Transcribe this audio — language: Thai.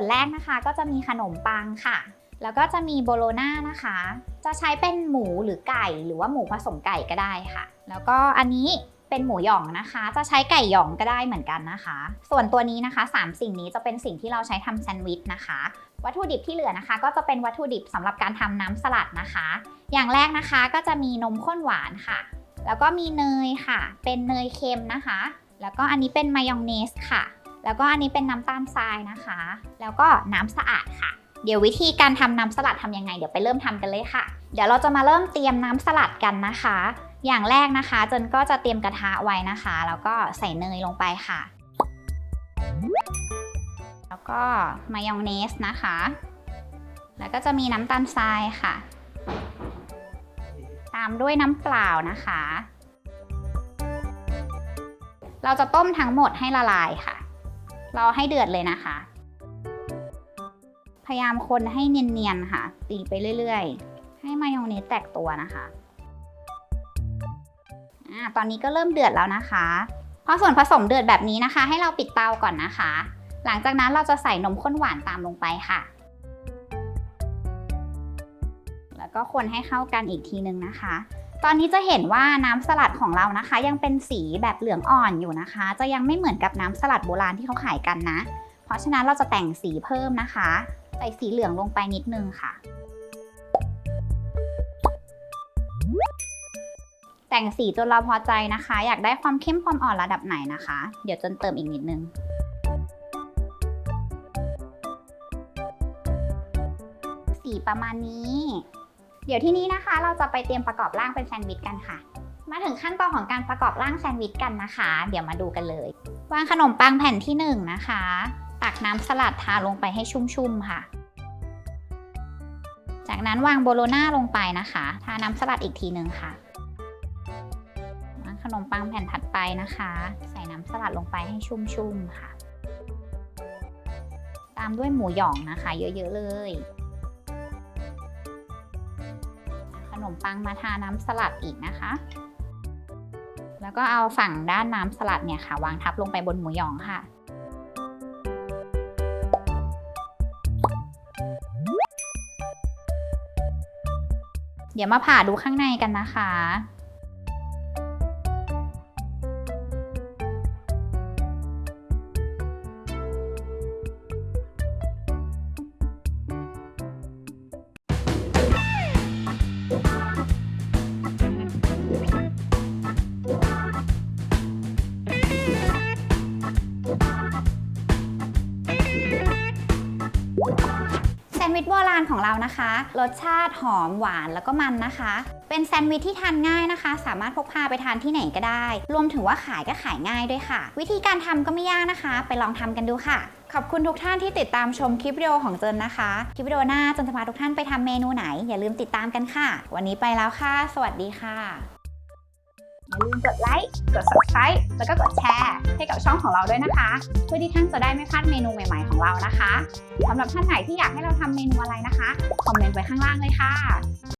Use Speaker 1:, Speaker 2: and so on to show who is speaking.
Speaker 1: ส่วนแรกนะคะก็จะมีขนมปังค่ะแล้วก็จะมีโบโลน่านะคะจะใช้เป็นหมูหรือไก่หรือว่าหมูผสมไก่ก็ได้ค่ะแล้วก็อันนี้เป็นหมูหยองนะคะจะใช้ไก่หยองก็ได้เหมือนกันนะคะส่วนตัวนี้นะคะ3สิ่งนี้จะเป็นสิ่งที่เราใช้ทำแซนด์วิชนะคะวัตถุดิบที่เหลือนะคะก็จะเป็นวัตถุดิบสำหรับการทำน้ำสลัดนะคะอย่างแรกนะคะก็จะมีนมข้นหวานค่ะแล้วก็มีเนยค่ะเป็นเนยเค็มนะคะแล้วก็อันนี้เป็นมายองเนสค่ะแล้วก็อันนี้เป็นน้ำตาลทรายนะคะแล้วก็น้ำสะอาดค่ะเดี๋ยววิธีการทำน้ำสลัดทำยังไงเดี๋ยวไปเริ่มทำกันเลยค่ะเดี๋ยวเราจะมาเริ่มเตรียมน้ำสลัดกันนะคะอย่างแรกนะคะเจนก็จะเตรียมกระทะไว้นะคะแล้วก็ใส่เนยลงไปค่ะแล้วก็มายองเนสนะคะแล้วก็จะมีน้ำตาลทรายค่ะตามด้วยน้ำเปล่านะคะเราจะต้มทั้งหมดให้ละลายค่ะรอให้เดือดเลยนะคะพยายามคนให้เนียนๆค่ะตีไปเรื่อยๆให้มายองเนสแตกตัวนะคะตอนนี้ก็เริ่มเดือดแล้วนะคะพอส่วนผสมเดือดแบบนี้นะคะให้เราปิดเตาก่อนนะคะหลังจากนั้นเราจะใส่นมข้นหวานตามลงไปค่ะแล้วก็คนให้เข้ากันอีกทีนึงนะคะตอนนี้จะเห็นว่าน้ำสลัดของเรานะคะยังเป็นสีแบบเหลืองอ่อนอยู่นะคะจะยังไม่เหมือนกับน้ำสลัดโบราณที่เขาขายกันนะเพราะฉะนั้นเราจะแต่งสีเพิ่มนะคะใส่สีเหลืองลงไปนิดนึงค่ะแต่งสีจนเราพอใจนะคะอยากได้ความเข้มความอ่อนระดับไหนนะคะเดี๋ยวจนเติมอีกนิดนึงสีประมาณนี้เดี๋ยวที่นี้นะคะเราจะไปเตรียมประกอบร่างเป็นแซนด์วิชกันค่ะมาถึงขั้นตอนของการประกอบร่างแซนด์วิชกันนะคะเดี๋ยวมาดูกันเลยวางขนมปังแผ่นที่1นะคะตักน้ำสลัดทาลงไปให้ชุ่มๆค่ะจากนั้นวางโบโลน่าลงไปนะคะทาน้ำสลัดอีกทีนึงค่ะวางขนมปังแผ่นถัดไปนะคะใส่น้ำสลัดลงไปให้ชุ่มๆค่ะตามด้วยหมูหยองนะคะเยอะๆเลยขนมปังมาทาน้ำสลัดอีกนะคะแล้วก็เอาฝั่งด้านน้ำสลัดเนี่ยค่ะวางทับลงไปบนหมูหยองค่ะเดี๋ยวมาผ่าดูข้างในกันนะคะแซนด์วิชโบราณของเรานะคะรสชาติหอมหวานแล้วก็มันนะคะเป็นแซนด์วิชที่ทานง่ายนะคะสามารถพกพาไปทานที่ไหนก็ได้รวมถึงว่าขายก็ขายง่ายด้วยค่ะวิธีการทำก็ไม่ยากนะคะไปลองทำกันดูค่ะขอบคุณทุกท่านที่ติดตามชมคลิปวิดีโอของเจนนะคะคลิปวิดีโอหน้าเจนจะพาทุกท่านไปทำเมนูไหนอย่าลืมติดตามกันค่ะวันนี้ไปแล้วค่ะสวัสดีค่ะอย่าลืมกดไลค์กด Subscribe แล้วก็กดแชร์ให้กับช่องของเราด้วยนะคะเพื่อที่ท่านจะได้ไม่พลาดเมนูใหม่ๆของเรานะคะสำหรับท่านไหนที่อยากให้เราทำเมนูอะไรนะคะคอมเมนต์ไว้ข้างล่างเลยค่ะ